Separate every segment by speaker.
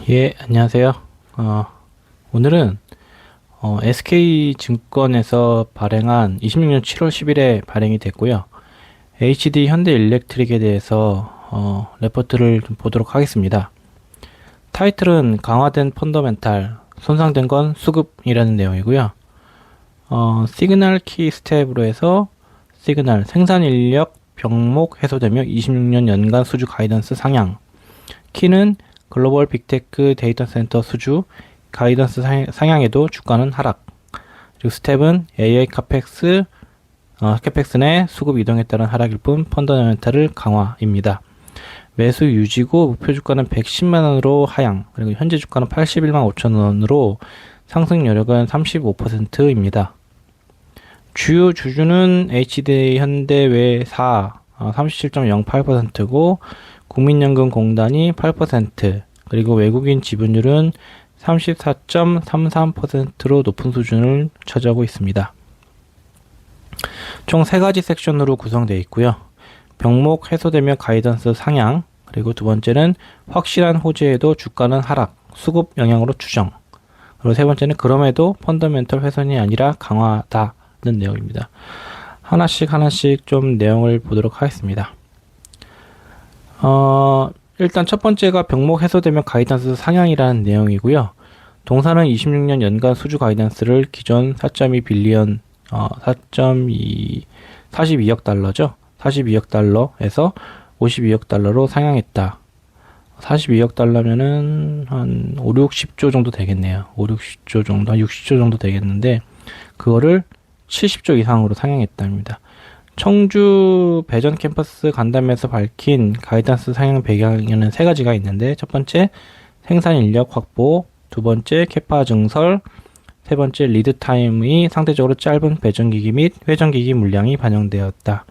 Speaker 1: 예, 안녕하세요. 오늘은 SK증권에서 발행한 26년 7월 10일에 발행이 됐고요. HD 현대일렉트릭에 대해서 레포트를 좀 보도록 하겠습니다. 타이틀은 강화된 펀더멘탈, 손상된 건 수급이라는 내용이고요. 시그널 키 스텝으로 해서 시그널 생산인력 병목 해소되며 26년 연간 수주 가이던스 상향, 키는 글로벌 빅테크 데이터 센터 수주 가이던스 상향에도 주가는 하락. 그리고 스텝은 AI 카펙스 내 수급 이동에 따른 하락일 뿐 펀더멘탈을 강화입니다. 매수 유지고 목표 주가는 110만원으로 하향, 그리고 현재 주가는 81만 5천원으로 상승 여력은 35%입니다. 주요 주주는 HD 현대 외4 37.08%고 국민연금공단이 8%, 그리고 외국인 지분율은 34.33%로 높은 수준을 차지하고 있습니다. 총 3가지 섹션으로 구성되어 있고요. 병목 해소되며 가이던스 상향, 그리고 두 번째는 확실한 호재에도 주가는 하락, 수급 영향으로 추정, 그리고 세 번째는 그럼에도 펀더멘털 훼손이 아니라 강화다는 내용입니다. 하나씩 좀 내용을 보도록 하겠습니다. 일단 첫 번째가 병목 해소되면 가이던스 상향이라는 내용이고요. 동사는 26년 연간 수주 가이던스를 기존 4.2 빌리언, 42억 달러죠. 42억 달러에서 52억 달러로 상향했다. 42억 달러면은 한 5, 60조 정도 되겠네요. 5, 60조 정도, 한 60조 정도 되겠는데, 그거를 70조 이상으로 상향했답니다. 청주 배전 캠퍼스 간담회에서 밝힌 가이던스 상향 배경에는 3가지가 있는데, 첫 번째 생산 인력 확보, 두 번째 캐파 증설, 세 번째 리드 타임이 상대적으로 짧은 배전기기 및 회전기기 물량이 반영되었다.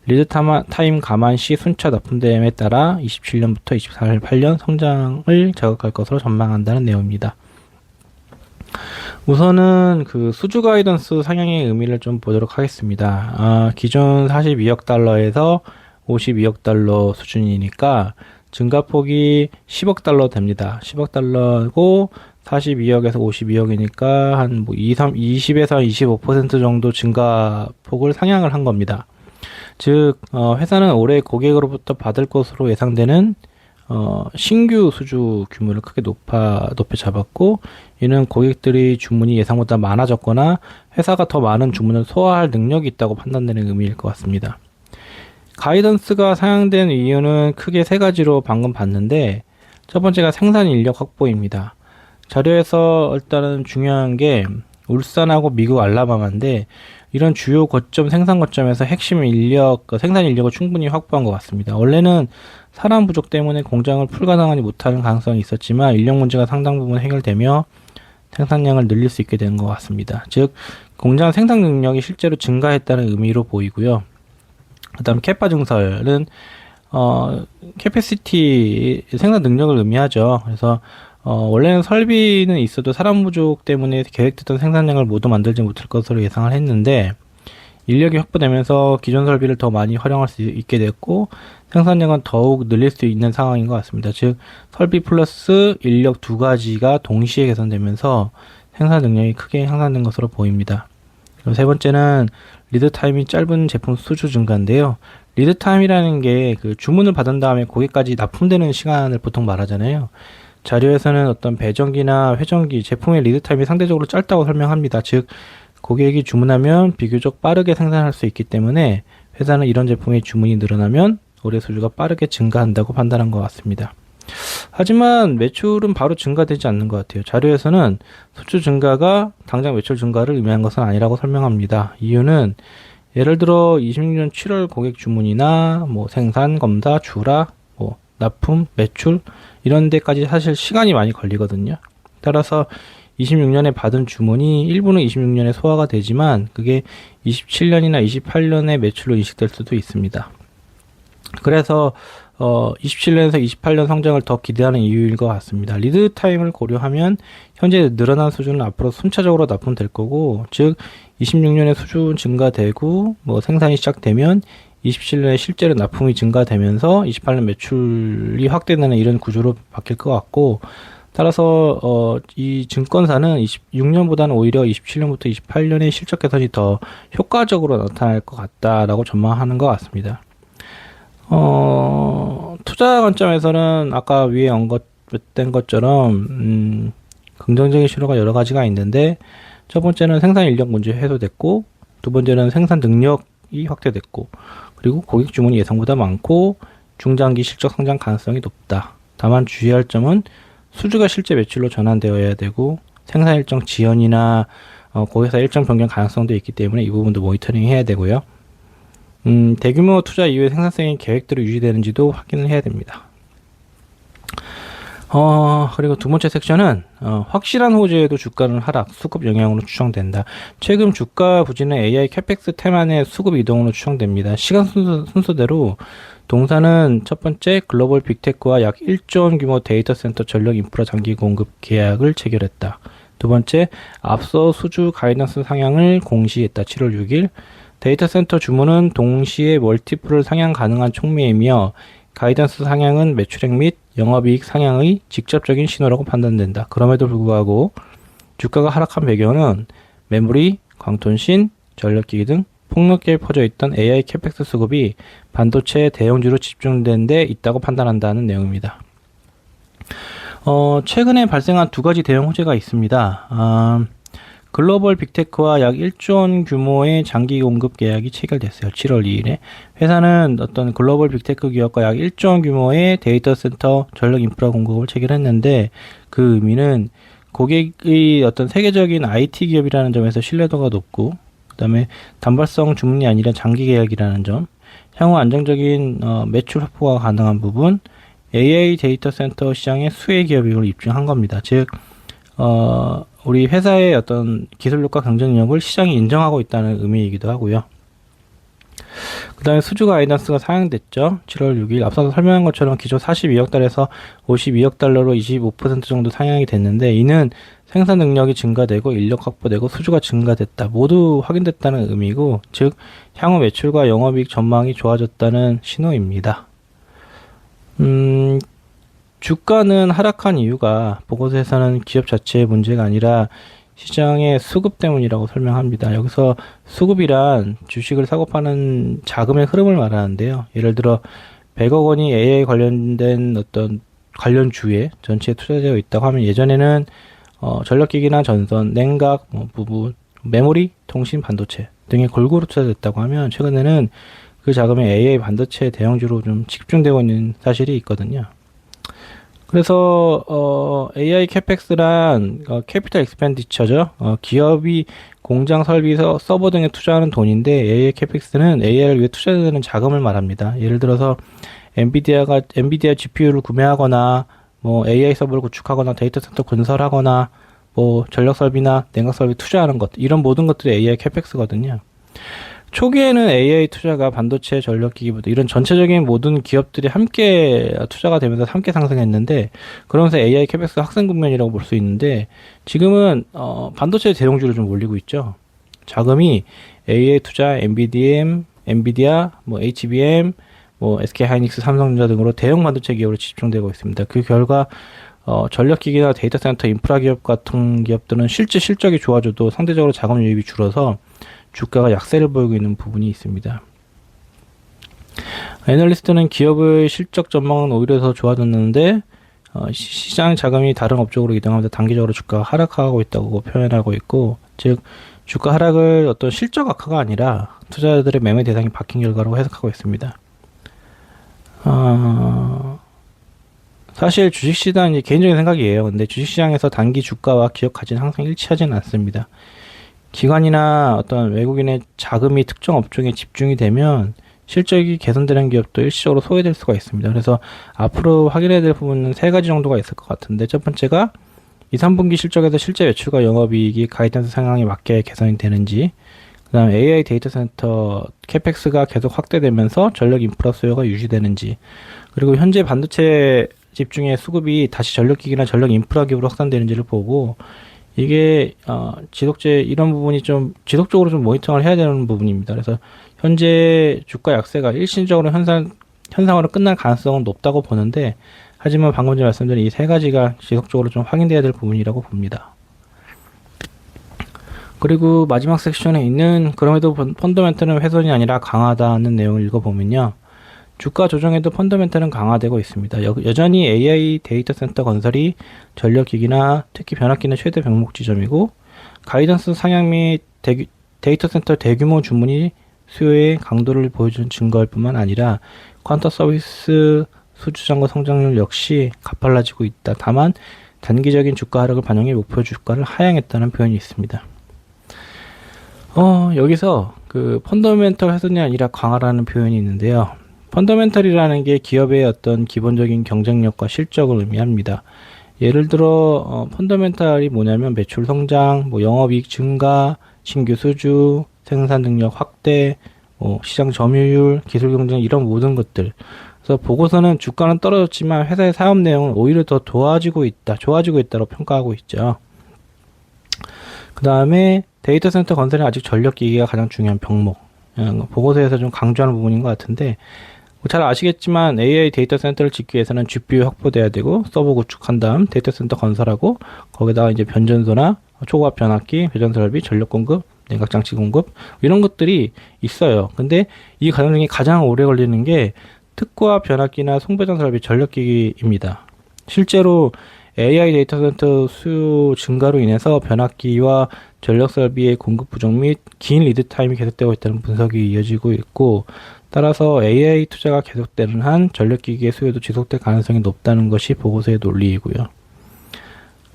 Speaker 1: 리드 타임 감안 시 순차 납품됨에 따라 27년부터 28년 성장을 자극할 것으로 전망한다는 내용입니다. 우선은 그 수주 가이던스 상향의 의미를 좀 보도록 하겠습니다. 기존 42억 달러에서 52억 달러 수준이니까 증가폭이 10억 달러 됩니다. 10억 달러고 42억에서 52억이니까 한 20에서 25% 정도 증가폭을 상향을 한 겁니다. 즉, 회사는 올해 고객으로부터 받을 것으로 예상되는 신규 수주 규모를 크게 높여 잡았고, 이는 고객들의 주문이 예상보다 많아졌거나 회사가 더 많은 주문을 소화할 능력이 있다고 판단되는 의미일 것 같습니다. 가이던스가 상향된 이유는 크게 3가지로 방금 봤는데, 첫 번째가 생산 인력 확보입니다. 자료에서 일단은 중요한 게 울산하고 미국 알라바마인데, 이런 주요 거점 생산 거점에서 핵심 인력, 생산 인력을 충분히 확보한 것 같습니다. 원래는 사람 부족 때문에 공장을 풀가동하지 못하는 가능성이 있었지만 인력 문제가 상당 부분 해결되며 생산량을 늘릴 수 있게 된 것 같습니다. 즉, 공장 생산 능력이 실제로 증가했다는 의미로 보이고요. 그 다음 캐파 증설은 캐패시티 생산 능력을 의미하죠. 그래서 원래는 설비는 있어도 사람 부족 때문에 계획됐던 생산량을 모두 만들지 못할 것으로 예상을 했는데, 인력이 확보되면서 기존 설비를 더 많이 활용할 수 있게 됐고 생산량은 더욱 늘릴 수 있는 상황인 것 같습니다. 즉, 설비 플러스 인력 2가지가 동시에 개선되면서 생산 능력이 크게 향상된 것으로 보입니다. 그리고 세 번째는 리드 타임이 짧은 제품 수주 증가인데요. 리드 타임이라는 게 그 주문을 받은 다음에 고객까지 납품되는 시간을 보통 말하잖아요. 자료에서는 어떤 배전기나 회전기 제품의 리드 타임이 상대적으로 짧다고 설명합니다. 즉, 고객이 주문하면 비교적 빠르게 생산할 수 있기 때문에 회사는 이런 제품의 주문이 늘어나면 올해 수주가 빠르게 증가한다고 판단한 것 같습니다. 하지만 매출은 바로 증가되지 않는 것 같아요. 자료에서는 수주 증가가 당장 매출 증가를 의미한 것은 아니라고 설명합니다. 이유는 예를 들어 26년 7월 고객 주문이나 생산, 검사, 주라, 납품, 매출 이런 데까지 사실 시간이 많이 걸리거든요. 따라서 26년에 받은 주문이 일부는 26년에 소화가 되지만 그게 27년이나 28년에 매출로 인식될 수도 있습니다. 그래서 27년에서 28년 성장을 더 기대하는 이유일 것 같습니다. 리드 타임을 고려하면 현재 늘어난 수준은 앞으로 순차적으로 납품될 거고, 즉 26년에 수준 증가되고 생산이 시작되면 27년에 실제로 납품이 증가되면서 28년 매출이 확대되는 이런 구조로 바뀔 것 같고, 따라서 이 증권사는 26년보다는 오히려 27년부터 28년의 실적 개선이 더 효과적으로 나타날 것 같다라고 전망하는 것 같습니다. 투자 관점에서는 아까 위에 언급된 것처럼 긍정적인 신호가 여러 가지가 있는데, 첫 번째는 생산 인력 문제 해소됐고, 두 번째는 생산 능력이 확대됐고, 그리고 고객 주문이 예상보다 많고 중장기 실적 성장 가능성이 높다. 다만 주의할 점은 수주가 실제 매출로 전환되어야 되고, 생산 일정 지연이나 고객사 일정 변경 가능성도 있기 때문에 이 부분도 모니터링 해야 되고요. 대규모 투자 이후에 생산성이 계획대로 유지되는지도 확인을 해야 됩니다. 그리고 두 번째 섹션은 확실한 호재에도 주가는 하락, 수급 영향으로 추정된다. 최근 주가 부진은 AI 캐펙스 테만의 수급 이동으로 추정됩니다. 시간 순서대로 동사는 첫 번째 글로벌 빅테크와 약 1조 원 규모 데이터 센터 전력 인프라 장기 공급 계약을 체결했다. 두 번째, 앞서 수주 가이던스 상향을 공시했다. 7월 6일. 데이터 센터 주문은 동시에 멀티플을 상향 가능한 촉매이며 가이던스 상향은 매출액 및 영업이익 상향의 직접적인 신호라고 판단된다. 그럼에도 불구하고 주가가 하락한 배경은 메모리, 광통신, 전력기기 등 폭넓게 퍼져 있던 AI 캐펙스 수급이 반도체 대형주로 집중된 데 있다고 판단한다는 내용입니다. 최근에 발생한 두 가지 대형 호재가 있습니다. 글로벌 빅테크와 약 1조 원 규모의 장기 공급 계약이 체결됐어요. 7월 2일에. 회사는 어떤 글로벌 빅테크 기업과 약 1조 원 규모의 데이터 센터 전력 인프라 공급을 체결했는데, 그 의미는 고객의 어떤 세계적인 IT 기업이라는 점에서 신뢰도가 높고, 그 다음에 단발성 주문이 아니라 장기 계약이라는 점, 향후 안정적인 매출 확보가 가능한 부분, AI 데이터 센터 시장의 수혜 기업임을 입증한 겁니다. 즉, 우리 회사의 어떤 기술력과 경쟁력을 시장이 인정하고 있다는 의미이기도 하고요. 그 다음에 수주 가이던스가 상향됐죠. 7월 6일. 앞서서 설명한 것처럼 기존 42억 달러에서 52억 달러로 25% 정도 상향이 됐는데, 이는 생산 능력이 증가되고 인력 확보되고 수주가 증가됐다. 모두 확인됐다는 의미고, 즉 향후 매출과 영업이익 전망이 좋아졌다는 신호입니다. 주가는 하락한 이유가 보고서에서는 기업 자체의 문제가 아니라 시장의 수급 때문이라고 설명합니다. 여기서 수급이란 주식을 사고 파는 자금의 흐름을 말하는데요. 예를 들어 100억 원이 AI 관련된 어떤 관련주에 전체에 투자되어 있다고 하면, 예전에는 전력기기나 전선, 냉각, 부분, 메모리, 통신, 반도체 등의 골고루 투자됐다고 하면, 최근에는 그 자금이 AI 반도체 대형주로 좀 집중되고 있는 사실이 있거든요. 그래서 AI 캐펙스란 캐피탈 익스펜디처죠. 기업이 공장 설비, 서버 등에 투자하는 돈인데, AI 캐펙스는 AI를 위해 투자되는 자금을 말합니다. 예를 들어서 엔비디아 GPU를 구매하거나, AI 서버를 구축하거나, 데이터 센터 건설하거나, 전력 설비나 냉각 설비 투자하는 것, 이런 모든 것들이 AI 캐펙스거든요. 초기에는 AI 투자가 반도체, 전력기기부터 이런 전체적인 모든 기업들이 함께 투자가 되면서 함께 상승했는데, 그러면서 AI 캐펙스 확산 국면이라고 볼 수 있는데, 지금은 반도체 대형주로 좀 몰리고 있죠. 자금이 AI 투자, 엔비디아, HBM, SK 하이닉스, 삼성전자 등으로 대형 반도체 기업으로 집중되고 있습니다. 그 결과 전력기기나 데이터 센터 인프라 기업 같은 기업들은 실제 실적이 좋아져도 상대적으로 자금 유입이 줄어서 주가가 약세를 보이고 있는 부분이 있습니다. 애널리스트는 기업의 실적 전망은 오히려 더 좋아졌는데, 시장 자금이 다른 업종으로 이동하면서 단기적으로 주가가 하락하고 있다고 표현하고 있고, 즉 주가 하락을 어떤 실적 악화가 아니라 투자자들의 매매 대상이 바뀐 결과라고 해석하고 있습니다. 사실 주식시장, 개인적인 생각이에요. 근데 주식시장에서 단기 주가와 기업 가치는 항상 일치하지는 않습니다. 기관이나 어떤 외국인의 자금이 특정 업종에 집중이 되면 실적이 개선되는 기업도 일시적으로 소외될 수가 있습니다. 그래서 앞으로 확인해야 될 부분은 세 가지 정도가 있을 것 같은데, 첫 번째가 2, 3분기 실적에서 실제 매출과 영업이익이 가이던스 상향에 맞게 개선이 되는지, 그 다음 AI 데이터 센터 캐펙스가 계속 확대되면서 전력 인프라 수요가 유지되는지, 그리고 현재 반도체 집중의 수급이 다시 전력기기나 전력 인프라 기업으로 확산되는지를 보고, 이게 이런 부분이 좀 지속적으로 좀 모니터링을 해야 되는 부분입니다. 그래서 현재 주가 약세가 일시적으로 현상으로 끝날 가능성은 높다고 보는데, 하지만 방금 전에 말씀드린 이 세 가지가 지속적으로 좀 확인돼야 될 부분이라고 봅니다. 그리고 마지막 섹션에 있는 그럼에도 펀더멘털은 훼손이 아니라 강하다는 내용을 읽어보면요. 주가 조정에도 펀더멘털은 강화되고 있습니다. 여전히 AI 데이터 센터 건설이 전력기기나 특히 변압기는 최대 병목 지점이고 가이던스 상향 및 데이터 센터 대규모 주문이 수요의 강도를 보여주는 증거일 뿐만 아니라 퀀터 서비스 수주장고 성장률 역시 가팔라지고 있다. 다만 단기적인 주가 하락을 반영해 목표 주가를 하향했다는 표현이 있습니다. 여기서 그 펀더멘털 훼손이 아니라 강화라는 표현이 있는데요. 펀더멘털이라는 게 기업의 어떤 기본적인 경쟁력과 실적을 의미합니다. 예를 들어 펀더멘털이 뭐냐면 매출 성장, 영업이익 증가, 신규 수주, 생산 능력 확대, 시장 점유율, 기술 경쟁 이런 모든 것들. 그래서 보고서는 주가는 떨어졌지만 회사의 사업 내용은 오히려 더 좋아지고 있다고 평가하고 있죠. 그 다음에 데이터 센터 건설은 아직 전력기기가 가장 중요한 병목. 보고서에서 좀 강조하는 부분인 것 같은데, 잘 아시겠지만 AI 데이터 센터를 짓기 위해서는 GPU 확보돼야 되고 서버 구축한 다음 데이터 센터 건설하고 거기다가 이제 변전소나 초고압 변압기, 배전 설비, 전력 공급, 냉각 장치 공급 이런 것들이 있어요. 근데 이 과정 중에 가장 오래 걸리는 게 특고압 변압기나 송배전 설비, 전력기기입니다. 실제로 AI 데이터 센터 수요 증가로 인해서 변압기와 전력 설비의 공급 부족 및 긴 리드 타임이 계속되고 있다는 분석이 이어지고 있고, 따라서 AI 투자가 계속되는 한 전력기기의 수요도 지속될 가능성이 높다는 것이 보고서의 논리이고요.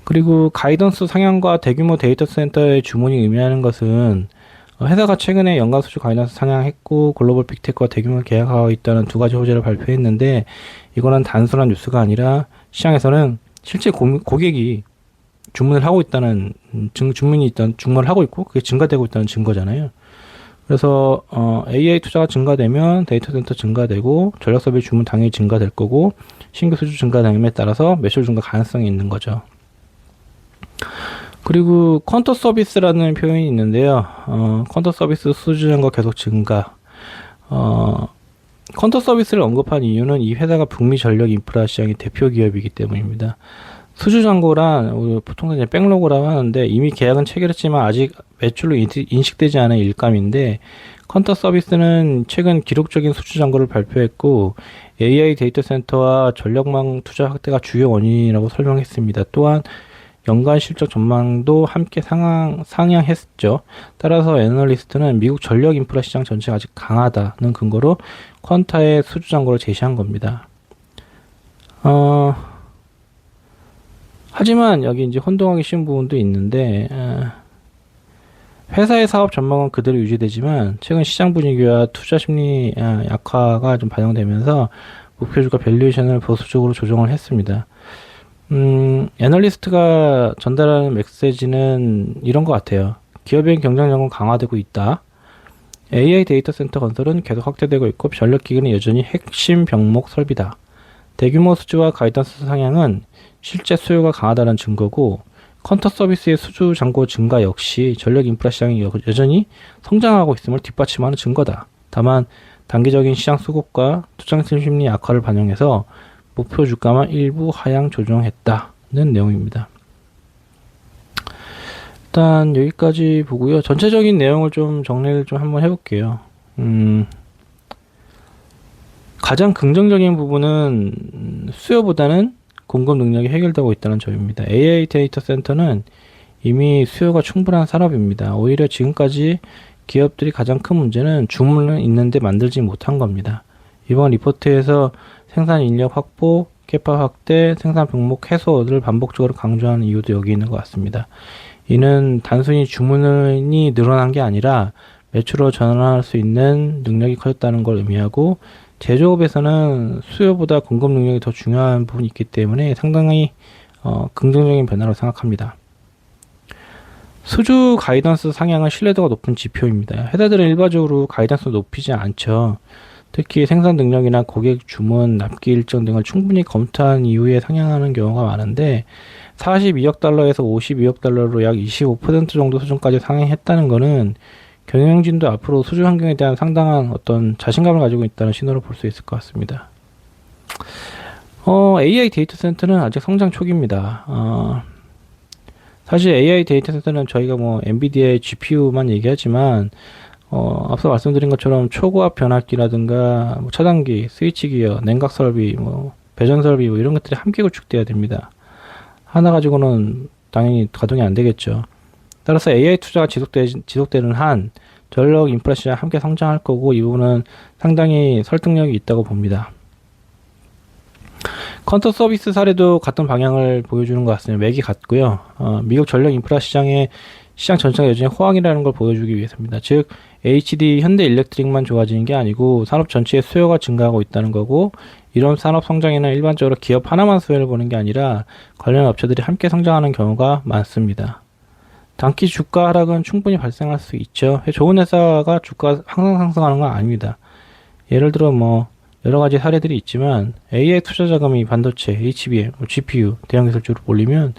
Speaker 1: 그리고 가이던스 상향과 대규모 데이터 센터의 주문이 의미하는 것은 회사가 최근에 연간 수주 가이던스 상향했고 글로벌 빅테크와 대규모 계약하고 있다는 두 가지 호재를 발표했는데, 이거는 단순한 뉴스가 아니라 시장에서는 실제 고객이 주문을 하고 있다는 주문을 하고 있고 그게 증가되고 있다는 증거잖아요. 그래서 AI 투자가 증가되면 데이터 센터 증가되고 전력 설비 주문 당연히 증가될 거고 신규 수주 증가됨에 따라서 매출 증가 가능성이 있는 거죠. 그리고 퀀터 서비스라는 표현이 있는데요. 퀀터 서비스 수주 증가 계속 증가. 퀀터 서비스를 언급한 이유는 이 회사가 북미 전력 인프라 시장의 대표 기업이기 때문입니다. 수주 잔고란 보통 이제 백로그라고 하는데 이미 계약은 체결했지만 아직 매출로 인식되지 않은 일감인데, 퀀터 서비스는 최근 기록적인 수주 잔고를 발표했고 AI 데이터 센터와 전력망 투자 확대가 주요 원인이라고 설명했습니다. 또한 연간 실적 전망도 함께 상향했죠. 따라서 애널리스트는 미국 전력 인프라 시장 전체가 아직 강하다는 근거로 퀀타의 수주 잔고를 제시한 겁니다. 하지만 여기 이제 혼동하기 쉬운 부분도 있는데, 회사의 사업 전망은 그대로 유지되지만 최근 시장 분위기와 투자 심리 약화가 좀 반영되면서 목표 주가 밸류에이션을 보수적으로 조정을 했습니다. 애널리스트가 전달하는 메시지는 이런 것 같아요. 기업의 경쟁력은 강화되고 있다. AI 데이터 센터 건설은 계속 확대되고 있고 전력기기는 여전히 핵심 병목 설비다. 대규모 수주와 가이던스 상향은 실제 수요가 강하다는 증거고, 퀀터 서비스의 수주 잔고 증가 역시 전력 인프라 시장이 여전히 성장하고 있음을 뒷받침하는 증거다. 다만 단기적인 시장 수급과 투자 심리 약화를 반영해서 목표 주가만 일부 하향 조정했다는 내용입니다. 일단 여기까지 보고요. 전체적인 내용을 좀 정리를 좀 한번 해볼게요. 가장 긍정적인 부분은 수요보다는 공급 능력이 해결되고 있다는 점입니다. AI 데이터 센터는 이미 수요가 충분한 산업입니다. 오히려 지금까지 기업들이 가장 큰 문제는 주문은 있는데 만들지 못한 겁니다. 이번 리포트에서 생산 인력 확보, 캐파 확대, 생산 병목 해소를 반복적으로 강조하는 이유도 여기 있는 것 같습니다. 이는 단순히 주문이 늘어난 게 아니라 매출로 전환할 수 있는 능력이 커졌다는 걸 의미하고, 제조업에서는 수요보다 공급 능력이 더 중요한 부분이 있기 때문에 상당히 긍정적인 변화로 생각합니다. 수주 가이던스 상향은 신뢰도가 높은 지표입니다. 회사들은 일반적으로 가이던스를 높이지 않죠. 특히 생산 능력이나 고객 주문, 납기 일정 등을 충분히 검토한 이후에 상향하는 경우가 많은데, 42억 달러에서 52억 달러로 약 25% 정도 수준까지 상향했다는 것은 경영진도 앞으로 수주 환경에 대한 상당한 어떤 자신감을 가지고 있다는 신호로 볼 수 있을 것 같습니다. AI 데이터 센터는 아직 성장 초기입니다. 사실 AI 데이터 센터는 저희가 뭐 엔비디아의 GPU만 얘기하지만 앞서 말씀드린 것처럼 초고압 변압기라든가 뭐 차단기, 스위치 기어, 냉각 설비, 뭐 배전 설비 뭐 이런 것들이 함께 구축돼야 됩니다. 하나 가지고는 당연히 가동이 안 되겠죠. 따라서 AI 투자가 지속되는 한 전력 인프라 시장 함께 성장할 거고 이 부분은 상당히 설득력이 있다고 봅니다. 퀀터 서비스 사례도 같은 방향을 보여주는 것 같습니다. 맥이 같고요. 미국 전력 인프라 시장 전체가 여전히 호황이라는 걸 보여주기 위해서입니다. 즉 HD 현대 일렉트릭만 좋아지는 게 아니고 산업 전체의 수요가 증가하고 있다는 거고 이런 산업 성장에는 일반적으로 기업 하나만 수혜를 보는 게 아니라 관련 업체들이 함께 성장하는 경우가 많습니다. 단기 주가 하락은 충분히 발생할 수 있죠. 좋은 회사가 주가 항상 상승하는 건 아닙니다. 예를 들어 뭐 여러 가지 사례들이 있지만 AI 투자 자금이 반도체, HBM, GPU, 대형 기술주로 몰리면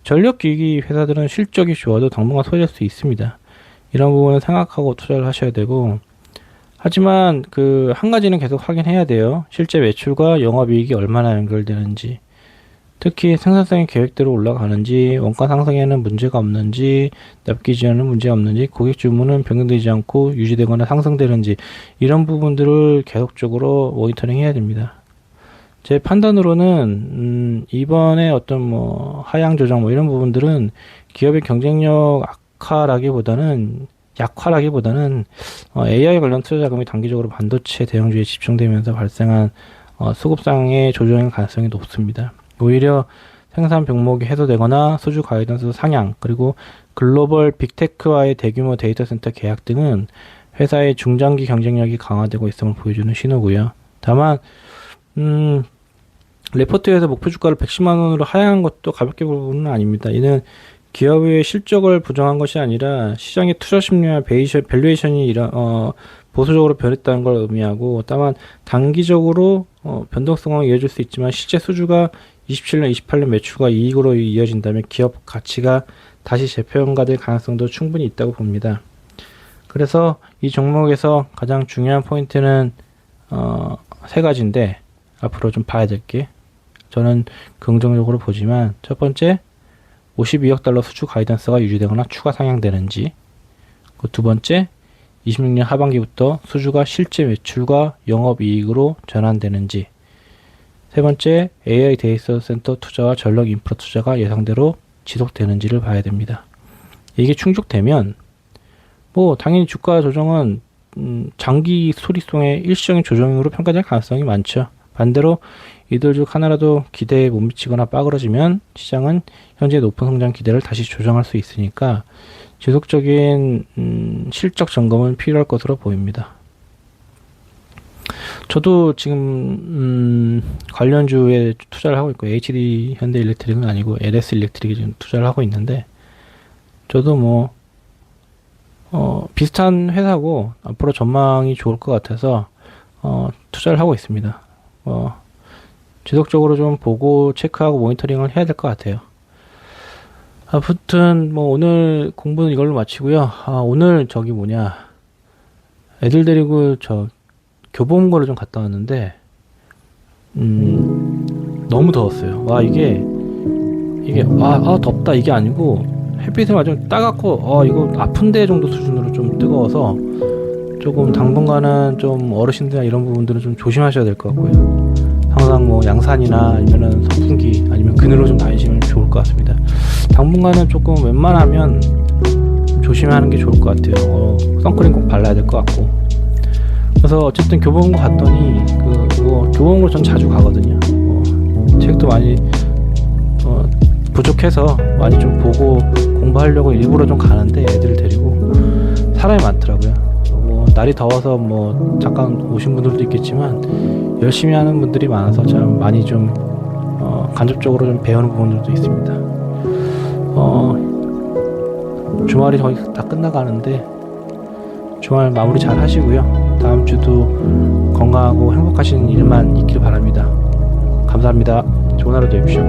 Speaker 1: 전력기기 회사들은 실적이 좋아도 당분간 소외될 수 있습니다. 이런 부분을 생각하고 투자를 하셔야 되고 하지만 그 한 가지는 계속 확인해야 돼요. 실제 매출과 영업이익이 얼마나 연결되는지 특히 생산성이 계획대로 올라가는지 원가 상승에는 문제가 없는지 납기 지연은 문제가 없는지 고객 주문은 변경되지 않고 유지되거나 상승되는지 이런 부분들을 계속적으로 모니터링 해야 됩니다. 제 판단으로는 이번에 어떤 뭐 하향 조정 뭐 이런 부분들은 기업의 경쟁력 약화라기보다는 AI 관련 투자 자금이 단기적으로 반도체 대형주에 집중되면서 발생한 수급상의 조정의 가능성이 높습니다. 오히려 생산 병목이 해소되거나 수주 가이던스 상향 그리고 글로벌 빅테크와의 대규모 데이터 센터 계약 등은 회사의 중장기 경쟁력이 강화되고 있음을 보여주는 신호고요. 다만 레포트에서 목표 주가를 110만 원으로 하향한 것도 가볍게 볼 부분은 아닙니다. 이는 기업의 실적을 부정한 것이 아니라 시장의 투자 심리와 밸류에이션이 보수적으로 변했다는 걸 의미하고 다만 단기적으로 변동성은 이어질 수 있지만 실제 수주가 27년, 28년 매출과 이익으로 이어진다면 기업 가치가 다시 재평가될 가능성도 충분히 있다고 봅니다. 그래서 이 종목에서 가장 중요한 포인트는 세 가지인데 앞으로 좀 봐야 될 게 저는 긍정적으로 보지만 첫 번째 52억 달러 수주 가이던스가 유지되거나 추가 상향되는지 두 번째 26년 하반기부터 수주가 실제 매출과 영업이익으로 전환되는지 세 번째, AI 데이터 센터 투자와 전력 인프라 투자가 예상대로 지속되는지를 봐야 됩니다. 이게 충족되면 뭐 당연히 주가 조정은 장기 스토리송의 일시적인 조정으로 평가될 가능성이 많죠. 반대로 이들 중 하나라도 기대에 못 미치거나 빠그러지면 시장은 현재 높은 성장 기대를 다시 조정할 수 있으니까 지속적인 실적 점검은 필요할 것으로 보입니다. 저도 지금 관련주에 투자를 하고 있고 HD 현대 일렉트릭은 아니고 LS 일렉트릭에 지금 투자를 하고 있는데 저도 뭐 비슷한 회사고 앞으로 전망이 좋을 것 같아서 투자를 하고 있습니다. 지속적으로 좀 보고 체크하고 모니터링을 해야 될 것 같아요. 아무튼 뭐 오늘 공부는 이걸로 마치고요. 오늘 애들 데리고 교보문고를 좀 갔다 왔는데 너무 더웠어요. 이게 덥다 이게 아니고 햇빛이 완전 따갑고 이거 아픈데 정도 수준으로 좀 뜨거워서 조금 당분간은 좀 어르신들이나 이런 부분들은 좀 조심하셔야 될 것 같고요. 항상 뭐 양산이나 아니면은 선풍기 아니면 그늘로 좀 다니시면 좋을 것 같습니다. 당분간은 조금 웬만하면 조심하는 게 좋을 것 같아요. 선크림 꼭 발라야 될 것 같고. 그래서 어쨌든 교보문고 갔더니 교보문고 전 자주 가거든요. 책도 많이 부족해서 많이 좀 보고 공부하려고 일부러 좀 가는데 애들을 데리고 사람이 많더라고요. 날이 더워서 잠깐 오신 분들도 있겠지만 열심히 하는 분들이 많아서 참 많이 좀 간접적으로 좀 배우는 부분들도 있습니다. 주말이 거의 다 끝나가는데 주말 마무리 잘 하시고요. 다음 주도 건강하고 행복하신 일만 있길 바랍니다. 감사합니다. 좋은 하루 되십시오.